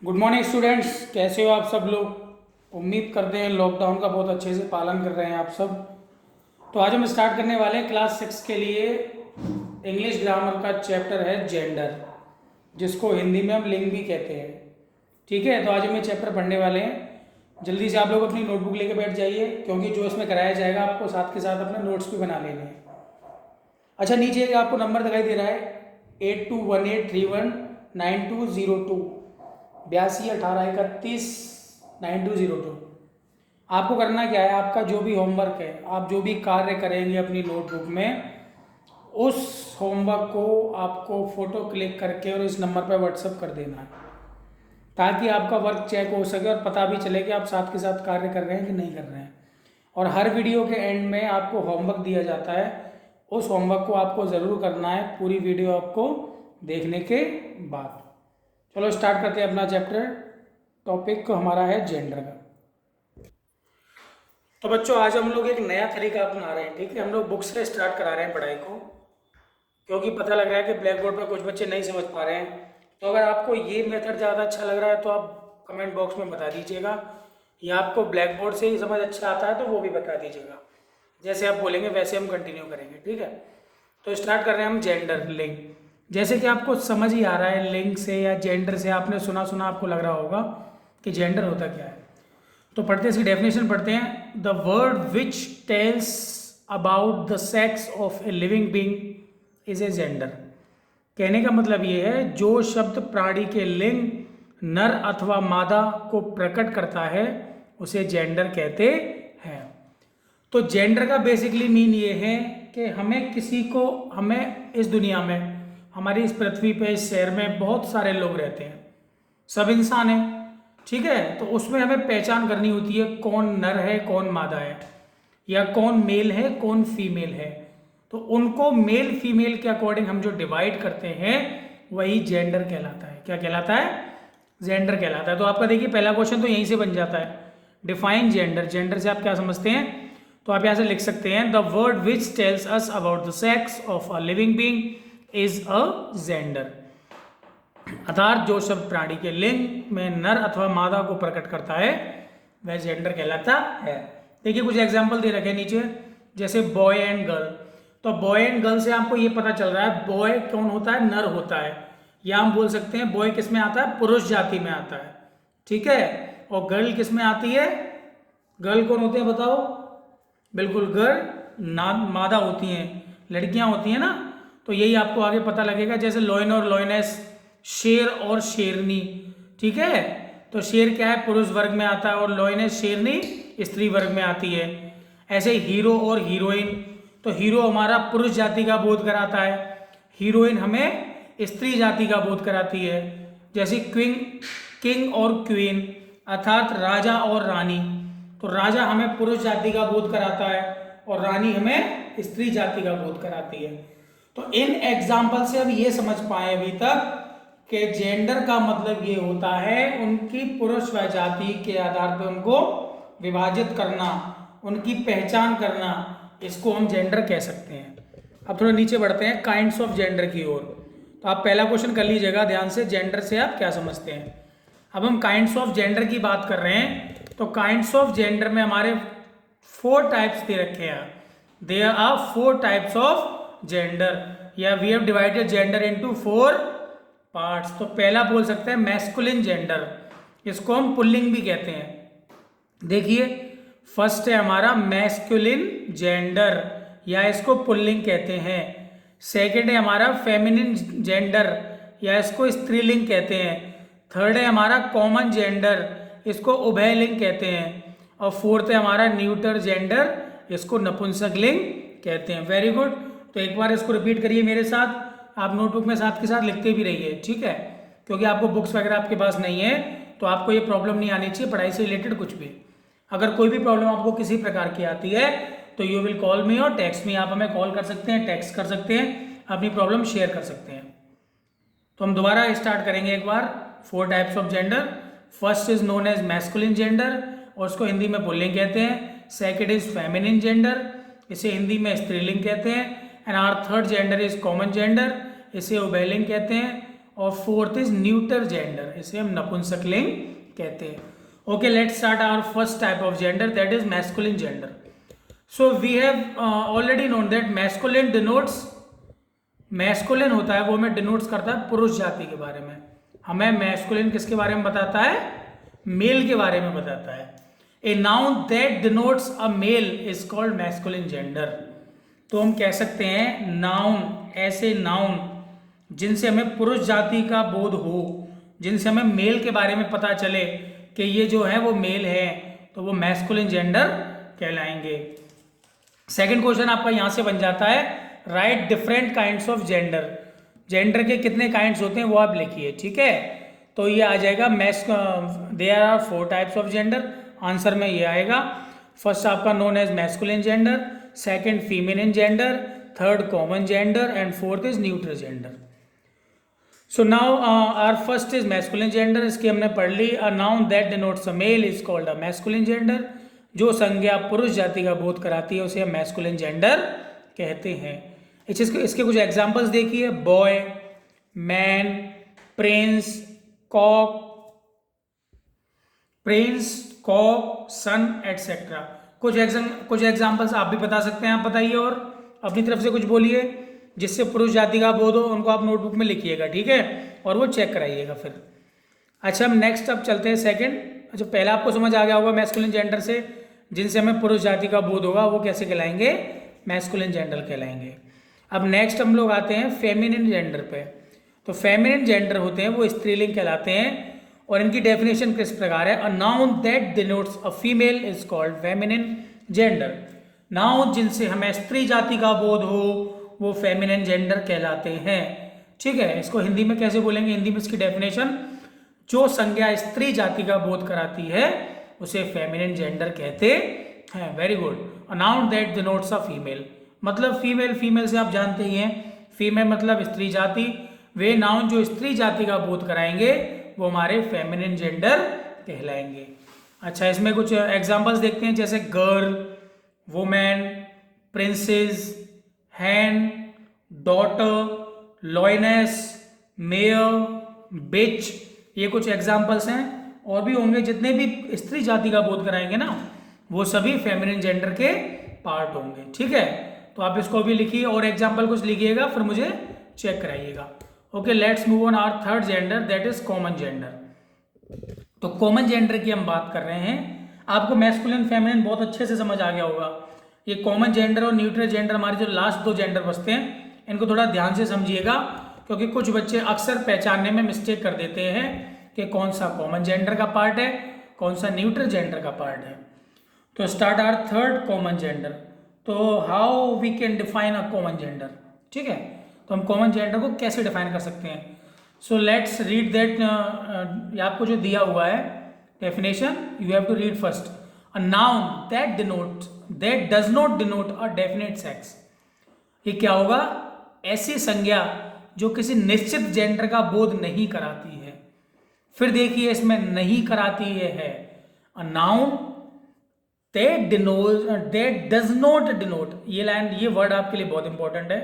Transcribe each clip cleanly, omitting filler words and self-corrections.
Good morning students, कैसे हो आप सब लोग। उम्मीद करते हैं लॉकडाउन का बहुत अच्छे से पालन कर रहे हैं आप सब। तो आज हम स्टार्ट करने वाले हैं क्लास 6 के लिए इंग्लिश ग्रामर का चैप्टर है जेंडर, जिसको हिंदी में हम लिंग भी कहते हैं। ठीक है, तो आज हम ये चैप्टर पढ़ने वाले हैं। जल्दी से आप लोग अपनी नोटबुक लेके बैठ जाइए, क्योंकि जो इसमें कराया जाएगा आपको साथ के साथ अपने नोट्स भी बना लेने हैं। अच्छा, नीचे एक आपको नंबर दिखाई दे रहा है 8218319202, 8218319202। आपको करना क्या है, आपका जो भी होमवर्क है, आप जो भी कार्य करेंगे अपनी नोटबुक में, उस होमवर्क को आपको फ़ोटो क्लिक करके और इस नंबर पर व्हाट्सअप कर देना है, ताकि आपका वर्क चेक हो सके और पता भी चले कि आप साथ के साथ कार्य कर रहे हैं कि नहीं कर रहे हैं। और हर वीडियो के एंड में आपको होमवर्क दिया जाता है, उस होमवर्क को आपको ज़रूर करना है पूरी वीडियो आपको देखने के बाद। चलो स्टार्ट करते हैं अपना चैप्टर। टॉपिक हमारा है जेंडर का। तो बच्चों, आज हम लोग एक नया तरीका अपना रहे हैं। ठीक है, हम लोग बुक से स्टार्ट करा रहे हैं पढ़ाई को, क्योंकि पता लग रहा है कि ब्लैक बोर्ड पर कुछ बच्चे नहीं समझ पा रहे हैं। तो अगर आपको ये मेथड ज़्यादा अच्छा लग रहा है तो आप कमेंट बॉक्स में बता दीजिएगा, या आपको ब्लैक बोर्ड से ही समझ अच्छा आता है तो वो भी बता दीजिएगा। जैसे आप बोलेंगे वैसे हम कंटिन्यू करेंगे। ठीक है, तो स्टार्ट कर रहे हैं हम जेंडर, लिंग। जैसे कि आपको समझ ही आ रहा है, लिंग से या जेंडर से आपने सुना आपको लग रहा होगा कि जेंडर होता क्या है। तो पढ़ते हैं, इसकी डेफिनेशन पढ़ते हैं। The word which tells about the sex of a living being is a gender. कहने का मतलब ये है, जो शब्द प्राणी के लिंग, नर अथवा मादा को प्रकट करता है उसे जेंडर कहते हैं। तो जेंडर का बेसिकली मीन ये है कि हमें इस दुनिया में, हमारी इस पृथ्वी पे, इस शहर में बहुत सारे लोग रहते हैं, सब इंसान हैं। ठीक है, तो उसमें हमें पहचान करनी होती है कौन नर है कौन मादा है, या कौन मेल है कौन फीमेल है। तो उनको मेल फीमेल के अकॉर्डिंग हम जो डिवाइड करते हैं वही जेंडर कहलाता है। क्या कहलाता है? जेंडर कहलाता है। तो आपका देखिए पहला क्वेश्चन तो यहीं से बन जाता है, डिफाइन जेंडर। जेंडर से आप क्या समझते हैं? तो आप यहाँ से लिख सकते हैं, the word which tells us about the sex of a living being is a gender. अर्थात जो शब्द प्राणी के लिंग में नर अथवा मादा को प्रकट करता है वह जेंडर कहलाता है। देखिए कुछ एग्जाम्पल दे रखे नीचे, जैसे बॉय एंड गर्ल। तो बॉय एंड गर्ल से आपको ये पता चल रहा है बॉय कौन होता है, नर होता है। या हम बोल सकते हैं बॉय किस में आता है, पुरुष जाति में आता है। ठीक है, और गर्ल किस में आती है? गर्ल कौन होते हैं बताओ? बिल्कुल, गर्ल मादा होती हैं, लड़कियां होती हैं ना। तो यही आपको आगे पता लगेगा, जैसे लॉयन और लॉयनेस, शेर और शेरनी। ठीक है, तो शेर क्या है, पुरुष वर्ग में आता है, और लॉयनेस शेरनी स्त्री वर्ग में आती है। ऐसे हीरो और हीरोइन, तो हीरो हमारा पुरुष जाति का बोध कराता है, हीरोइन हमें स्त्री जाति का बोध कराती है। जैसे किंग और क्वीन, अर्थात राजा और रानी। तो राजा हमें पुरुष जाति का बोध कराता है और रानी हमें स्त्री जाति का बोध कराती है। तो इन एग्जाम्पल से अब ये समझ पाए अभी तक कि जेंडर का मतलब ये होता है उनकी पुरुष व जाति के आधार पर उनको विभाजित करना, उनकी पहचान करना, इसको हम जेंडर कह सकते हैं। अब थोड़ा नीचे बढ़ते हैं काइंड्स ऑफ जेंडर की ओर। तो आप पहला क्वेश्चन कर लीजिएगा ध्यान से, जेंडर से आप क्या समझते हैं। अब हम काइंड्स ऑफ जेंडर की बात कर रहे हैं। तो काइंड्स ऑफ जेंडर में हमारे 4 टाइप्स दे रखे हैं। There are 4 types of gender, या we have divided gender into 4 parts. तो पहला बोल सकते हैं मैस्कुलिन जेंडर, इसको हम पुल्लिंग भी कहते हैं। देखिए फर्स्ट है हमारा मैस्कुलिन जेंडर, या इसको पुल्लिंग कहते हैं। सेकंड है हमारा फेमिनिन जेंडर, या इसको स्त्रीलिंग कहते हैं। थर्ड है हमारा कॉमन जेंडर, इसको उभयलिंग कहते हैं। और फोर्थ है हमारा न्यूटर जेंडर, इसको नपुंसक लिंग कहते हैं। Very good. तो एक बार इसको रिपीट करिए मेरे साथ, आप नोटबुक में साथ के साथ लिखते भी रहिए। ठीक है, क्योंकि आपको बुक्स वगैरह आपके पास नहीं है तो आपको ये प्रॉब्लम नहीं आनी चाहिए पढ़ाई से रिलेटेड कुछ भी। अगर कोई भी प्रॉब्लम आपको किसी प्रकार की आती है तो यू विल कॉल मी और टेक्स्ट मी। आप हमें कॉल कर सकते हैं, टेक्स्ट कर सकते हैं, अपनी प्रॉब्लम शेयर कर सकते हैं। तो हम दोबारा स्टार्ट करेंगे एक बार। 4 types of gender. First is known as masculine gender, और उसको हिंदी में पुल्लिंग कहते हैं। सेकेंड इज फेमिनिन जेंडर, इसे हिंदी में स्त्रीलिंग कहते हैं। And our third gender is common gender, इसे उभयलिंग कहते हैं। और फोर्थ इज न्यूटर जेंडर, इसे हम नपुंसकलिंग कहते हैं। Okay, let's start our first type of gender, that is masculine gender. So we have already known that masculine denotes, masculine होता है वो हमें डिनोट्स करता है पुरुष जाति के बारे में। हमें मैस्कुलिन किसके बारे में बताता है? मेल के बारे में बताता है। A noun that denotes a male is called masculine gender. तो हम कह सकते हैं नाउन, ऐसे नाउन जिनसे हमें पुरुष जाति का बोध हो, जिनसे हमें मेल के बारे में पता चले कि ये जो है वो मेल है, तो वो मैस्कुलिन जेंडर कहलाएंगे। सेकंड क्वेश्चन आपका यहां से बन जाता है, right different kinds of gender. Gender के कितने काइंड्स होते हैं वो आप लिखिए, ठीक है। तो ये आ जाएगा there are 4 types of gender, answer में ये आएगा। फर्स्ट आपका known as masculine gender, second feminine gender, third common gender and fourth is neutral gender. So now our first is masculine gender, इसकी हमने पढ़ ली। A noun that denotes a male is called a masculine gender. जो संज्ञा पुरुष जाति का बोध कराती है उसे हम मैस्कुलिन जेंडर कहते हैं। इसके कुछ एग्जांपल्स देखिए, बॉय, मैन, प्रिंस, कॉक, सन एटसेट्रा। कुछ एग्जांपल्स आप भी बता सकते हैं, आप बताइए और अपनी तरफ से कुछ बोलिए जिससे पुरुष जाति का बोध हो, उनको आप नोटबुक में लिखिएगा, ठीक है, और वो चेक कराइएगा फिर। अच्छा, हम नेक्स्ट अब चलते हैं सेकंड। अच्छा, पहला आपको समझ आ गया होगा मैस्कुलिन जेंडर से, जिनसे हमें पुरुष जाति का बोध होगा वो कैसे कहलाएंगे? मैस्कुलिन जेंडर कहलाएंगे। अब नेक्स्ट हम लोग आते हैं फेमिनिन जेंडर पे। तो फेमिनिन जेंडर होते हैं वो स्त्रीलिंग कहलाते हैं, और इनकी डेफिनेशन किस प्रकार है? अ noun that denotes a female is called feminine gender. Noun जिनसे हमें स्त्री जाति का बोध हो वो फेमिनिन जेंडर कहलाते हैं, ठीक है। इसको हिंदी में कैसे बोलेंगे? हिंदी में इसकी डेफिनेशन, जो संज्ञा स्त्री जाति का बोध कराती है उसे फेमिनिन जेंडर कहते हैं। Very good. A noun that denotes a female, मतलब फीमेल, फीमेल से आप जानते ही हैं, फीमेल मतलब स्त्री जाति। वे नाउन जो स्त्री जाति का बोध कराएंगे वो हमारे फेमिनिन जेंडर कहलाएंगे। अच्छा, इसमें कुछ एग्जांपल्स देखते हैं, जैसे गर्ल, वुमेन, प्रिंसेस, हैन, डॉटर, लॉयनेस, मेयर, बिच, ये कुछ एग्जांपल्स हैं। और भी होंगे, जितने भी स्त्री जाति का बोध कराएंगे ना वो सभी फेमिनिन जेंडर के पार्ट होंगे, ठीक है। तो आप इसको भी लिखिए और एग्जाम्पल कुछ लिखिएगा, फिर मुझे चेक कराइएगा। Okay, let's move on our third gender, that is common gender. तो कॉमन जेंडर की हम बात कर रहे हैं। आपको मैस्कुलिन फेमिनिन बहुत अच्छे से समझ आ गया होगा। ये कॉमन जेंडर और न्यूट्रल जेंडर, हमारे जो लास्ट 2 जेंडर बचते हैं, इनको थोड़ा ध्यान से समझिएगा, क्योंकि कुछ बच्चे अक्सर पहचानने में मिस्टेक कर देते हैं कि कौन सा कॉमन जेंडर का पार्ट है, कौन सा न्यूट्रल जेंडर का पार्ट है। तो start our third common gender. तो how we can define a common gender, ठीक है। तो हम कॉमन जेंडर को कैसे डिफाइन कर सकते हैं? सो लेट्स रीड दैट, आपको जो दिया हुआ है definition, you have to read first. A noun that does not denote a definite sex. ये क्या होगा? ऐसी संज्ञा जो किसी निश्चित जेंडर का बोध नहीं कराती है। फिर देखिए, इसमें नहीं कराती है, अ noun that does not denote, ये लाइन, ये वर्ड आपके लिए बहुत इंपॉर्टेंट है,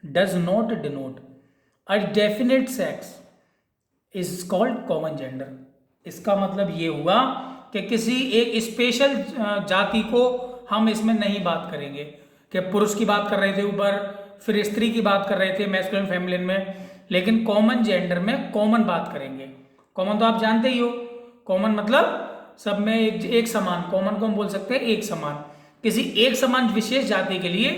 does not denote a definite sex is called common gender. इसका मतलब ये हुआ कि किसी एक स्पेशल जाति को हम इसमें नहीं बात करेंगे, कि पुरुष की बात कर रहे थे ऊपर, फिर स्त्री की बात कर रहे थे मैस्कुलिन फेमिनिन में, लेकिन कॉमन जेंडर में कॉमन बात करेंगे। कॉमन तो आप जानते ही हो, कॉमन मतलब सब में एक समान, कॉमन को हम बोल सकते हैं एक समान। किसी एक समान विशेष जाति के लिए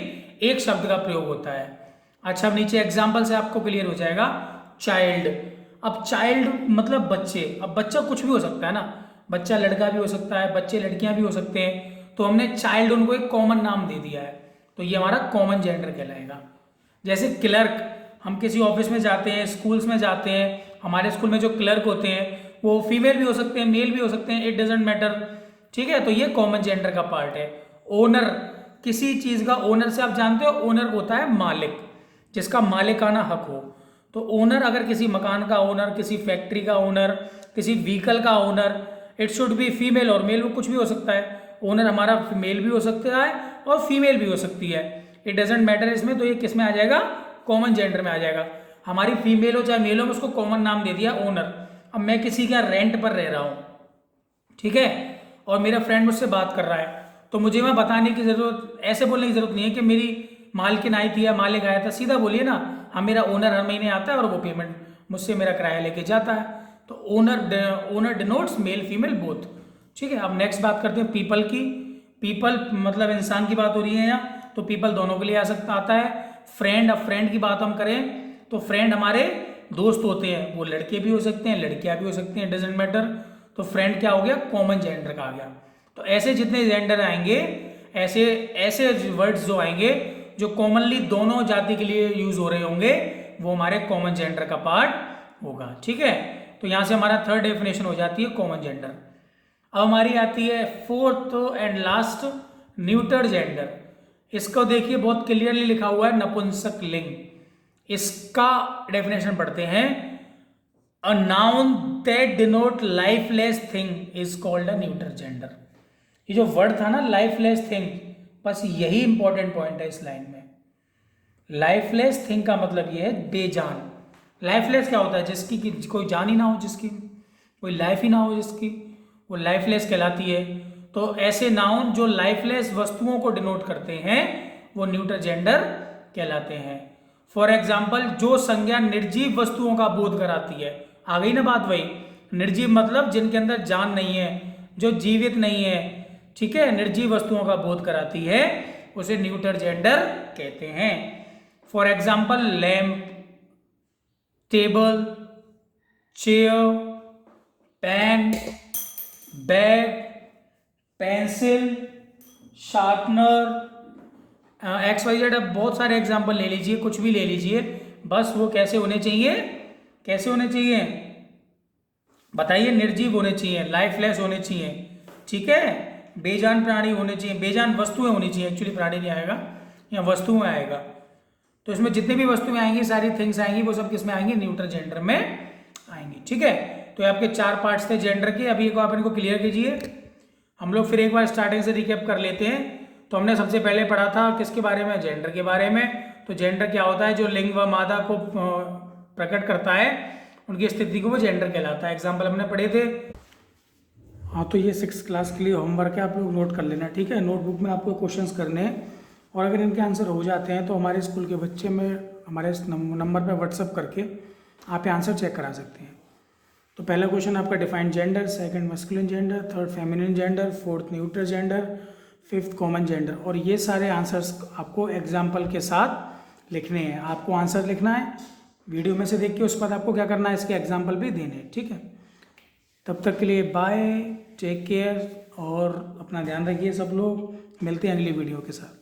एक शब्द का प्रयोग होता है। अच्छा, अब नीचे एग्जाम्पल से आपको क्लियर हो जाएगा। चाइल्ड, अब चाइल्ड मतलब बच्चे। अब बच्चा कुछ भी हो सकता है ना, बच्चा लड़का भी हो सकता है, बच्चे लड़कियां भी हो सकते हैं। तो हमने चाइल्ड उनको एक कॉमन नाम दे दिया है, तो ये हमारा कॉमन जेंडर कहलाएगा। जैसे क्लर्क, हम किसी ऑफिस में जाते हैं, स्कूल्स में जाते हैं, हमारे स्कूल में जो क्लर्क होते हैं वो फीमेल भी हो सकते हैं, मेल भी हो सकते हैं, इट डजेंट मैटर, ठीक है। तो ये कॉमन जेंडर का पार्ट है। ओनर, किसी चीज का ओनर से आप जानते हो, ओनर होता है मालिक, जिसका मालिकाना हक हो। तो ओनर अगर किसी मकान का ओनर, किसी फैक्ट्री का ओनर, किसी व्हीकल का owner, it should be female और मेल, वो कुछ भी हो सकता है। ओनर हमारा मेल भी हो सकता है और फीमेल भी हो सकती है, इट डजेंट मैटर इसमें। तो ये किस में आ जाएगा? कॉमन जेंडर में आ जाएगा। हमारी फीमेल हो चाहे मेल हो, उसको कॉमन नाम दे दिया ओनर। अब मैं किसी का रेंट पर रह रहा हूँ, ठीक है, और मेरा फ्रेंड मुझसे बात कर रहा है, तो मुझे वहाँ बताने की ज़रूरत, ऐसे बोलने की ज़रूरत नहीं है कि मेरी मालकिन आई थी या मालिक आया था। सीधा बोलिए ना, हाँ मेरा ओनर हर महीने आता है और वो पेमेंट मुझसे मेरा किराया लेके जाता है। तो owner denotes male female both. ठीक है, अब नेक्स्ट बात करते हैं पीपल की। पीपल मतलब इंसान की बात हो रही है यहाँ, तो पीपल दोनों के लिए आता है। फ्रेंड, अब फ्रेंड की बात हम करें तो फ्रेंड हमारे दोस्त होते हैं, वो लड़के भी हो सकते हैं लड़कियां भी हो सकती हैं, डजेंट मैटर। तो फ्रेंड क्या हो गया, कॉमन जेंडर का आ गया। तो ऐसे जितने जेंडर आएंगे, ऐसे ऐसे वर्ड्स जो आएंगे जो कॉमनली दोनों जाति के लिए यूज हो रहे होंगे, वो हमारे कॉमन जेंडर का पार्ट होगा। ठीक है, तो यहां से हमारा थर्ड डेफिनेशन हो जाती है कॉमन जेंडर। अब हमारी आती है fourth and last, neuter gender. इसको देखिए बहुत क्लियरली लिखा हुआ है नपुंसक लिंग। इसका डेफिनेशन पढ़ते हैं, अ noun that denote lifeless thing is called a neuter gender. ये जो वर्ड था ना लाइफलेस थिंग, बस यही इंपॉर्टेंट पॉइंट है इस लाइन में। लाइफलेस थिंग का मतलब ये है बेजान। लाइफलेस क्या होता है, जिसकी कोई जान ही ना हो, जिसकी कोई लाइफ ही ना हो, जिसकी, वो लाइफलेस कहलाती है। तो ऐसे नाउन जो लाइफलेस वस्तुओं को डिनोट करते हैं वो न्यूटर जेंडर कहलाते हैं। फॉर एग्जाम्पल, जो संज्ञा निर्जीव वस्तुओं का बोध कराती है, आ गई ना बात वही। निर्जीव मतलब जिनके अंदर जान नहीं है, जो जीवित नहीं है, ठीक है, निर्जीव वस्तुओं का बोध कराती है, उसे न्यूटर जेंडर कहते हैं। For example, lamp, table, chair, pen, bag, pencil, sharpener, XYZ। अब बहुत सारे एग्जाम्पल ले लीजिए, कुछ भी ले लीजिए, बस वो कैसे होने चाहिए, कैसे होने चाहिए बताइए, निर्जीव होने चाहिए, लाइफलेस होने चाहिए, ठीक है, बेजान प्राणी होने चाहिए, बेजान वस्तुएं होनी चाहिए। एक्चुअली प्राणी नहीं आएगा, या वस्तुएं आएगा। तो इसमें जितने भी वस्तुएं आएंगी, सारी थिंग्स आएंगी, वो सब किस में आएंगी, न्यूटर जेंडर में आएंगी। ठीक है, तो ये आपके 4 पार्ट्स थे जेंडर के। अभी आप इनको क्लियर कीजिए। हम लोग फिर एक बार स्टार्टिंग से रिकैप कर लेते हैं। तो हमने सबसे पहले पढ़ा था किसके बारे में, जेंडर के बारे में। तो जेंडर क्या होता है, जो लिंग व मादा को प्रकट करता है, उनकी स्थिति को वो जेंडर कहलाता है। एग्जाम्पल हमने पढ़े थे। हाँ, तो ये 6th क्लास के लिए होमवर्क है, आप लोग नोट कर लेना। ठीक है, नोटबुक में आपको क्वेश्चंस करने हैं, और अगर इनके आंसर हो जाते हैं तो हमारे स्कूल के बच्चे में हमारे नंबर पर व्हाट्सअप करके आप ये आंसर चेक करा सकते हैं। तो पहला क्वेश्चन आपका defined gender, second masculine gender, third feminine gender, fourth neutral gender, fifth common gender. और ये सारे आंसर्स आपको एग्जाम्पल के साथ लिखने हैं। आपको आंसर लिखना है वीडियो में से देख के, उसके बाद आपको क्या करना है, इसके एग्जाम्पल भी देने हैं। ठीक है, तब तक के लिए बाय, टेक केयर, और अपना ध्यान रखिए सब लोग। मिलते हैं अगली वीडियो के साथ।